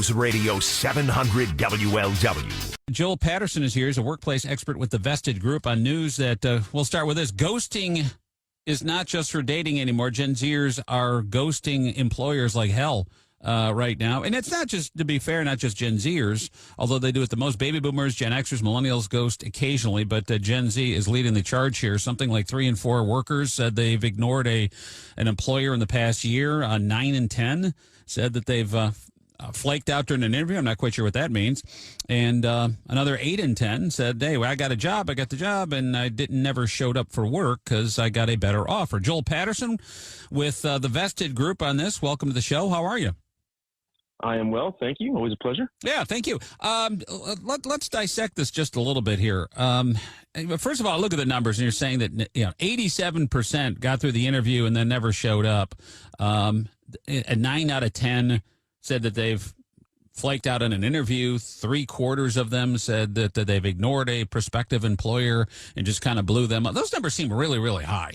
News Radio 700 WLW. Joel Patterson is here. He's a workplace expert with the Vested Group on news that we'll start with this. Ghosting is not just for dating anymore. Gen Zers are ghosting employers like hell right now. And it's not just, to be fair, not just Gen Zers, although they do it the most. Baby boomers, Gen Xers, millennials ghost occasionally, but Gen Z is leading the charge here. Something like 3 in 4 workers said they've ignored an employer in the past year. 9 in 10 said that they've flaked out during an interview. I'm not quite sure what that means. And another 8 in 10 said, hey, well, I got the job, and I never showed up for work because I got a better offer. Joel Patterson with the Vested Group on this. Welcome to the show. How are you? I am well, thank you. Always a pleasure. Yeah, thank you. Let's dissect this just a little bit here. First of all, look at the numbers, and you're saying that 87% got through the interview and then never showed up. 9 out of 10 said that they've flaked out in an interview. 3/4 of them said that they've ignored a prospective employer and just kind of blew them up. Those numbers seem really, really high.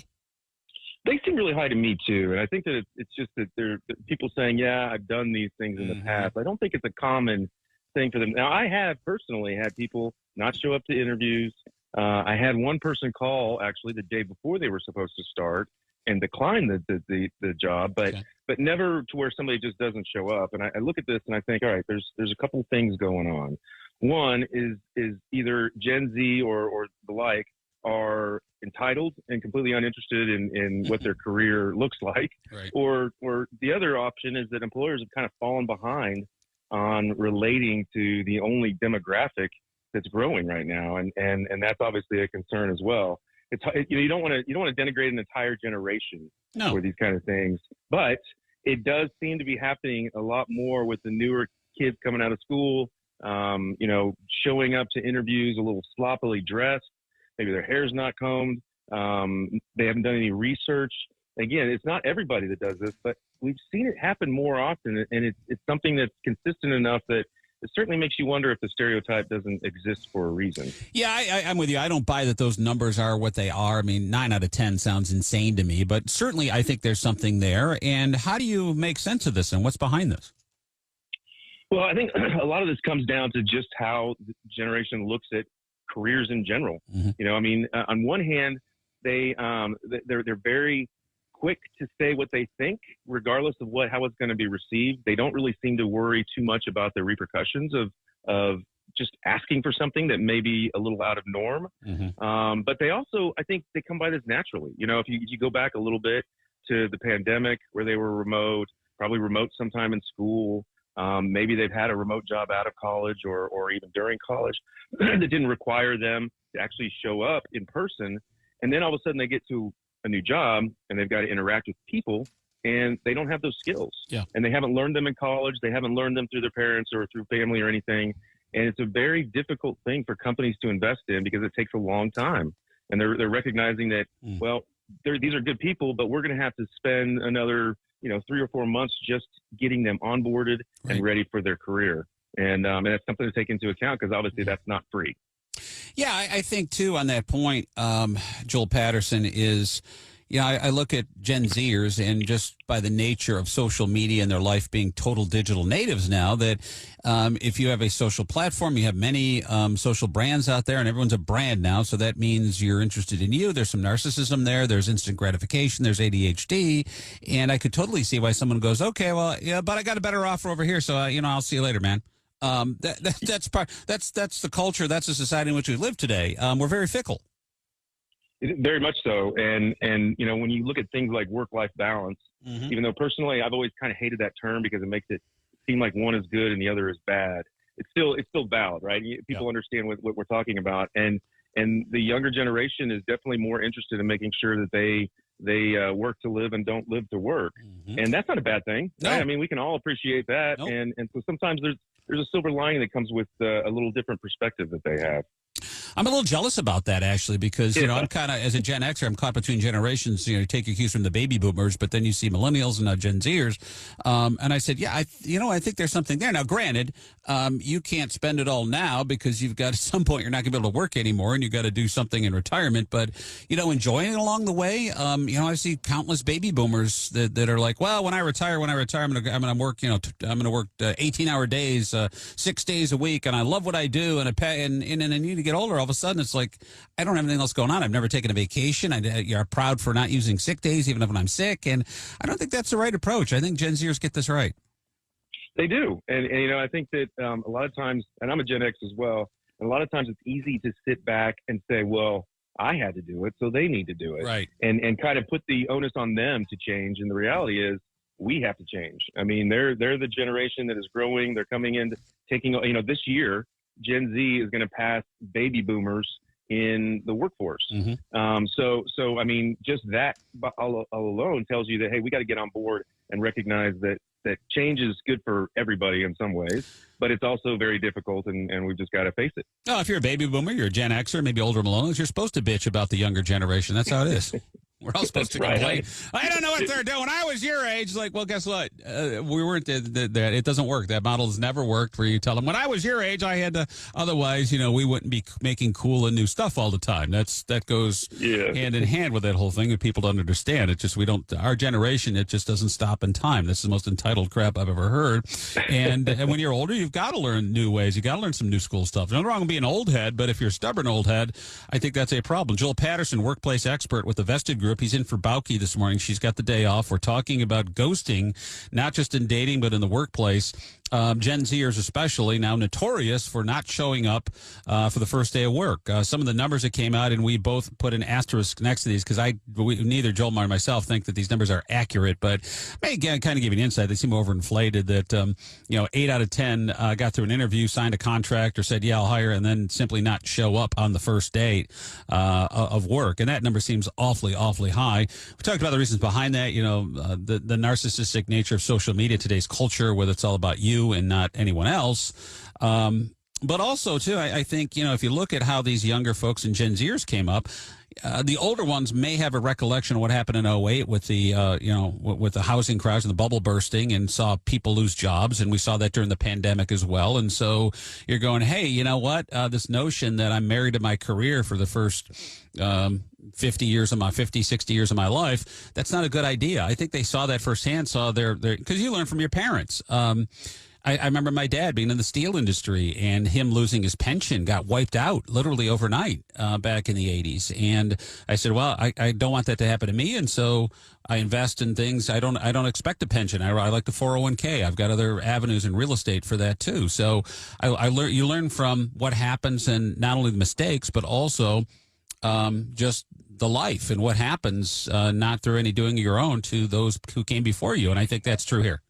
They seem really high to me, too. And I think that it's just that there are people saying, yeah, I've done these things in the past. I don't think it's a common thing for them. Now, I have personally had people not show up to interviews. I had one person call, actually, the day before they were supposed to start and decline the job, but never to where somebody just doesn't show up. And I look at this and I think, all right, there's a couple things going on. One is either Gen Z or the like are entitled and completely uninterested in what their career looks like. Right. Or the other option is that employers have kind of fallen behind on relating to the only demographic that's growing right now. And that's obviously a concern as well. You don't want to denigrate an entire generation for these kind of things, but it does seem to be happening a lot more with the newer kids coming out of school, showing up to interviews a little sloppily dressed. Maybe their hair's not combed. They haven't done any research. Again, it's not everybody that does this, but we've seen it happen more often, and it's something that's consistent enough that it certainly makes you wonder if the stereotype doesn't exist for a reason. Yeah, I'm with you. I don't buy that those numbers are what they are. I mean, 9 out of 10 sounds insane to me, but certainly I think there's something there. And how do you make sense of this, and what's behind this? Well, I think a lot of this comes down to just how the generation looks at careers in general. On one hand, they're very quick to say what they think, regardless of how it's going to be received. They don't really seem to worry too much about the repercussions of just asking for something that may be a little out of norm. But they also, I think, they come by this naturally. If you go back a little bit to the pandemic where they were remote, probably remote sometime in school. Maybe they've had a remote job out of college or even during college that didn't require them to actually show up in person. And then all of a sudden they get to a new job and they've got to interact with people and they don't have those skills. Yeah. And they haven't learned them in college. They haven't learned them through their parents or through family or anything. And it's a very difficult thing for companies to invest in because it takes a long time. And they're recognizing that, well, these are good people, but we're going to have to spend another 3 or 4 months just getting them onboarded and ready for their career. And that's something to take into account because obviously that's not free. Yeah, I think, too, on that point, Joel Patterson, is, I look at Gen Zers and just by the nature of social media and their life being total digital natives now, that if you have a social platform, you have many social brands out there and everyone's a brand now. So that means you're interested in you. There's some narcissism there. There's instant gratification. There's ADHD. And I could totally see why someone goes, okay, well, yeah, but I got a better offer over here. So, I'll see you later, man. That's the culture. That's the society in which we live today. We're very fickle. Very much so. And when you look at things like work-life balance, even though personally I've always kind of hated that term because it makes it seem like one is good and the other is bad, it's still valid, right? People understand what we're talking about. And the younger generation is definitely more interested in making sure that they work to live and don't live to work. And that's not a bad thing. No. Right? I mean, we can all appreciate that. Nope. And so sometimes there's a silver lining that comes with a little different perspective that they have. I'm a little jealous about that, actually, because, I'm kind of, as a Gen Xer, I'm caught between generations. You take your cues from the baby boomers, but then you see millennials and now Gen Zers. And I said, yeah, I think there's something there. Now, granted, you can't spend it all now because you've got, at some point, you're not going to be able to work anymore and you've got to do something in retirement. But, enjoying it along the way, I see countless baby boomers that are like, well, when I retire, I'm going to work, I'm going to work 18-hour days, 6 days a week, and I love what I do, and then you get older, all of a sudden it's like, I don't have anything else going on. I've never taken a vacation. You're proud for not using sick days, even if I'm sick, and I don't think that's the right approach. I think Gen Zers get this right. They do, and I think that a lot of times, and I'm a Gen X as well, and a lot of times it's easy to sit back and say, well, I had to do it, so they need to do it, right? And kind of put the onus on them to change. And the reality is, we have to change. I mean, they're the generation that is growing. They're coming in, taking, this year, Gen Z is going to pass baby boomers in the workforce. Mm-hmm. So I mean, just that all alone tells you that, hey, we got to get on board and recognize that change is good for everybody in some ways, but it's also very difficult, and we've just got to face it. No, if you're a baby boomer, you're a Gen Xer, maybe older millennials, you're supposed to bitch about the younger generation. That's how it is. We're all supposed to complain. Right. I don't know what they're doing. When I was your age, like, well, guess what? We weren't that. It doesn't work. That model has never worked where you tell them, when I was your age, I had to, otherwise, we wouldn't be making cool and new stuff all the time. That goes hand in hand with that whole thing, and people don't understand. It's just, our generation, it just doesn't stop in time. This is the most entitled crap I've ever heard. And when you're older, you've got to learn new ways. You got to learn some new school stuff. Nothing wrong with being an old head, but if you're a stubborn old head, I think that's a problem. Joel Patterson, workplace expert with the Vested Group. He's in for Bauke this morning. She's got the day off. We're talking about ghosting, not just in dating, but in the workplace. Gen Zers especially, now notorious for not showing up for the first day of work. Some of the numbers that came out, and we both put an asterisk next to these because neither Joel nor myself think that these numbers are accurate, but again, kind of give you an insight. They seem overinflated that, 8 out of 10 got through an interview, signed a contract, or said, yeah, I'll hire, and then simply not show up on the first date of work. And that number seems awfully, awfully high. We talked about the reasons behind that, the narcissistic nature of social media, today's culture, whether it's all about you and not anyone else. But also, too, I think, if you look at how these younger folks and Gen Zers came up, the older ones may have a recollection of what happened in 2008 with the, with the housing crash and the bubble bursting, and saw people lose jobs. And we saw that during the pandemic as well. And so you're going, hey, you know what? This notion that I'm married to my career for the first 60 years of my life, that's not a good idea. I think they saw that firsthand, because you learn from your parents. I remember my dad being in the steel industry, and him losing his pension got wiped out literally overnight back in the 80s. And I said, well, I don't want that to happen to me. And so I invest in things. I don't expect a pension. I like the 401k. I've got other avenues in real estate for that too. So you learn from what happens, and not only the mistakes, but also just the life and what happens, not through any doing of your own, to those who came before you. And I think that's true here.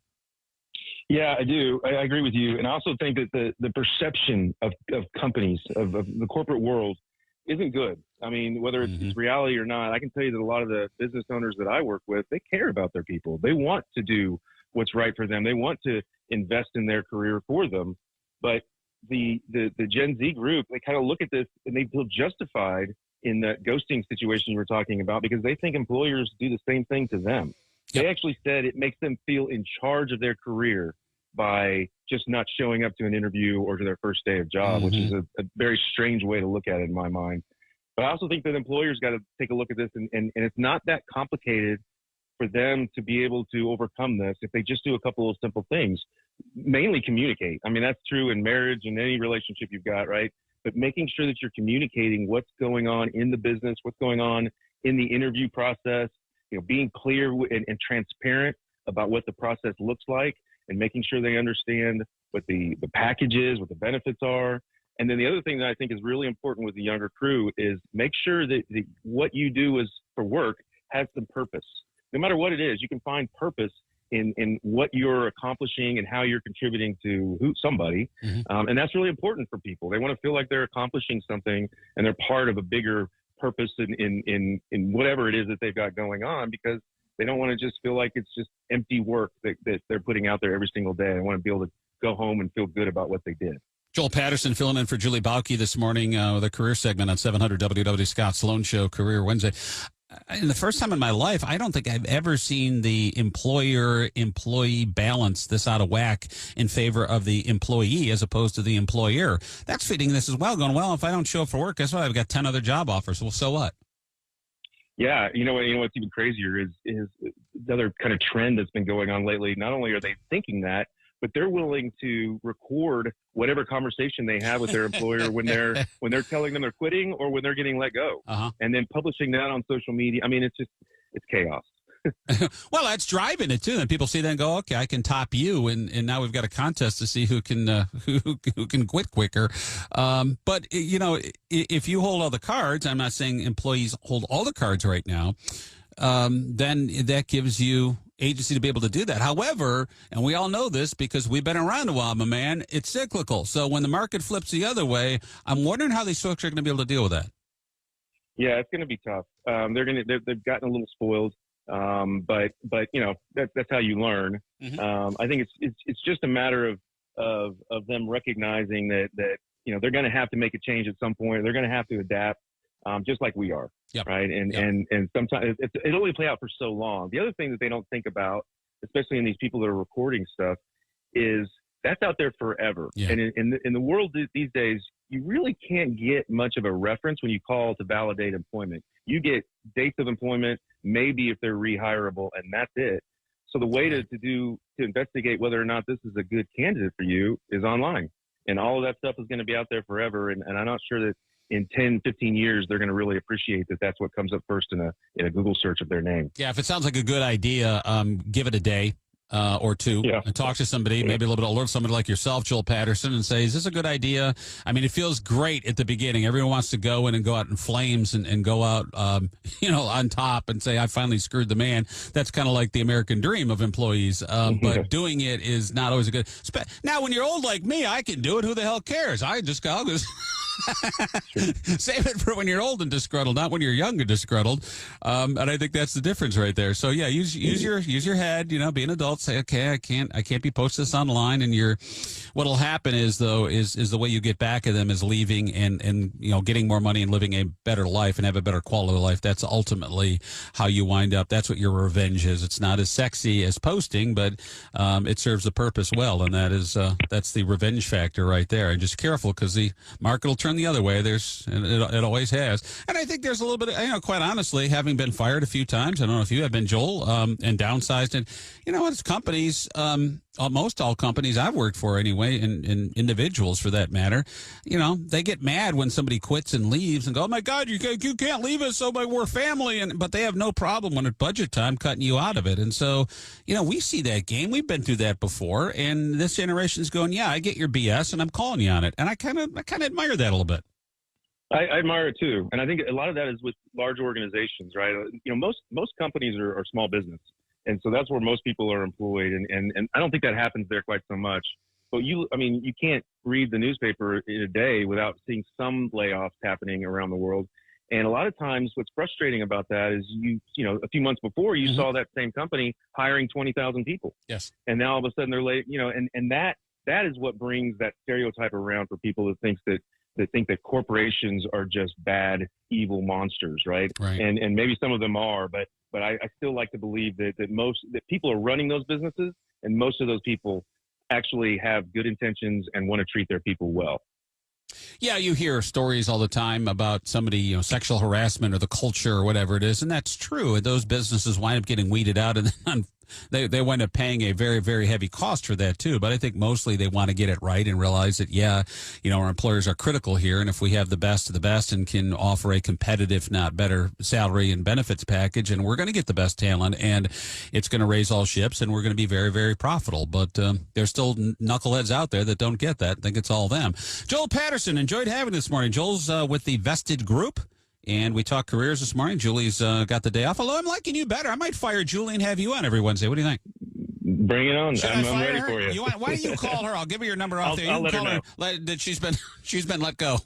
Yeah, I do. I agree with you. And I also think that the perception of companies, of the corporate world, isn't good. I mean, whether it's reality or not, I can tell you that a lot of the business owners that I work with, they care about their people. They want to do what's right for them. They want to invest in their career for them. But the Gen Z group, they kind of look at this and they feel justified in that ghosting situation you were talking about, because they think employers do the same thing to them. Yep. They actually said it makes them feel in charge of their career by just not showing up to an interview or to their first day of job, which is a very strange way to look at it in my mind. But I also think that employers got to take a look at this, and it's not that complicated for them to be able to overcome this if they just do a couple of simple things. Mainly communicate. I mean, that's true in marriage and any relationship you've got, right? But making sure that you're communicating what's going on in the business, what's going on in the interview process, being clear and transparent about what the process looks like, and making sure they understand what the package is, what the benefits are. And then the other thing that I think is really important with the younger crew is make sure that what you do is for work has some purpose. No matter what it is, you can find purpose in what you're accomplishing and how you're contributing to somebody. And that's really important for people. They want to feel like they're accomplishing something and they're part of a bigger purpose in whatever it is that they've got going on, because they don't want to just feel like it's just empty work that they're putting out there every single day. They want to be able to go home and feel good about what they did. Joel Patterson filling in for Julie Bauke this morning with a career segment on 700 WW Scott Sloan Show, Career Wednesday. And the first time in my life, I don't think I've ever seen the employer-employee balance this out of whack in favor of the employee as opposed to the employer. That's feeding this as well, going, well, if I don't show up for work, guess what? I've got 10 other job offers. Well, so what? Yeah, you know what's even crazier is the other kind of trend that's been going on lately. Not only are they thinking that, but they're willing to record whatever conversation they have with their employer when they're telling them they're quitting or when they're getting let go, and then publishing that on social media. I mean, it's chaos. Well, that's driving it too. And people see that and go, okay, I can top you, and now we've got a contest to see who can who can quit quicker. But if you hold all the cards, I'm not saying employees hold all the cards right now. Then that gives you agency to be able to do that. However, and we all know this because we've been around a while, my man, it's cyclical. So when the market flips the other way, I'm wondering how these folks are going to be able to deal with that. Yeah, it's going to be tough. They've gotten a little spoiled, but that's how you learn. I think it's just a matter of them recognizing that they're going to have to make a change at some point. They're going to have to adapt. Just like we are, right? And sometimes it only play out for so long. The other thing that they don't think about, especially in these people that are recording stuff, is that's out there forever. Yeah. And in the world these days, you really can't get much of a reference when you call to validate employment. You get dates of employment, maybe if they're rehirable, and that's it. So the way to investigate whether or not this is a good candidate for you is online. And all of that stuff is going to be out there forever. And I'm not sure that in 10, 15 years, they're going to really appreciate that that's what comes up first in a Google search of their name. Yeah, if it sounds like a good idea, give it a day or two and talk to somebody, maybe a little bit older, somebody like yourself, Joel Patterson, and say, is this a good idea? I mean, it feels great at the beginning. Everyone wants to go in and go out in flames and go out, on top and say, I finally screwed the man. That's kind of like the American dream of employees. But doing it is not always a good. Now, when you're old like me, I can do it. Who the hell cares? I'll just save it for when you're old and disgruntled, not when you're young and disgruntled. And I think that's the difference right there. So yeah, use your head, be an adult, say, okay, I can't be posting this online. And what'll happen is the way you get back at them is leaving and getting more money and living a better life and have a better quality of life. That's ultimately how you wind up. That's what your revenge is. It's not as sexy as posting, but it serves the purpose well. And that's the revenge factor right there. And just careful, because the market will turn the other way. It always has. And I think there's a little bit of, quite honestly, having been fired a few times, I don't know if you have been, Joel, and downsized. And it's companies, almost all companies I've worked for anyway, and individuals for that matter, they get mad when somebody quits and leaves and go, oh my God, you can't leave us, so we're family. But they have no problem when it's budget time cutting you out of it. And so, we see that game. We've been through that before. And this generation's going, yeah, I get your BS and I'm calling you on it. And I kind of admire that a little bit. I admire it too. And I think a lot of that is with large organizations, right? Most companies are small business. And so that's where most people are employed. And I don't think that happens there quite so much. But you can't read the newspaper in a day without seeing some layoffs happening around the world. And a lot of times what's frustrating about that is a few months before you saw that same company hiring 20,000 people. Yes. And now all of a sudden they're late, and that is what brings that stereotype around for people that think that corporations are just bad, evil monsters, right? And maybe some of them are, but I still like to believe that people are running those businesses, and most of those people actually have good intentions and want to treat their people well. Yeah, you hear stories all the time about somebody, sexual harassment or the culture or whatever it is, and that's true. And those businesses wind up getting weeded out, and then they wind up paying a very, very heavy cost for that too. But I think mostly they want to get it right and realize that, our employers are critical here, and if we have the best of the best and can offer a competitive, not better, salary and benefits package, and we're going to get the best talent, and it's going to raise all ships, and we're going to be very, very profitable. But there's still knuckleheads out there that don't get that. I think it's all them. Joel Patterson, enjoyed having this morning. Joel's with the Vested Group. And we talked careers this morning. Julie's got the day off. Although I'm liking you better. I might fire Julie and have you on every Wednesday. What do you think? Bring it on. I'm ready her? for you. Why don't you call her? I'll give her your number off there. You I'll can let call her know. That she's been let go.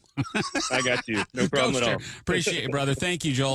I got you. No problem at all. Appreciate you, brother. Thank you, Joel.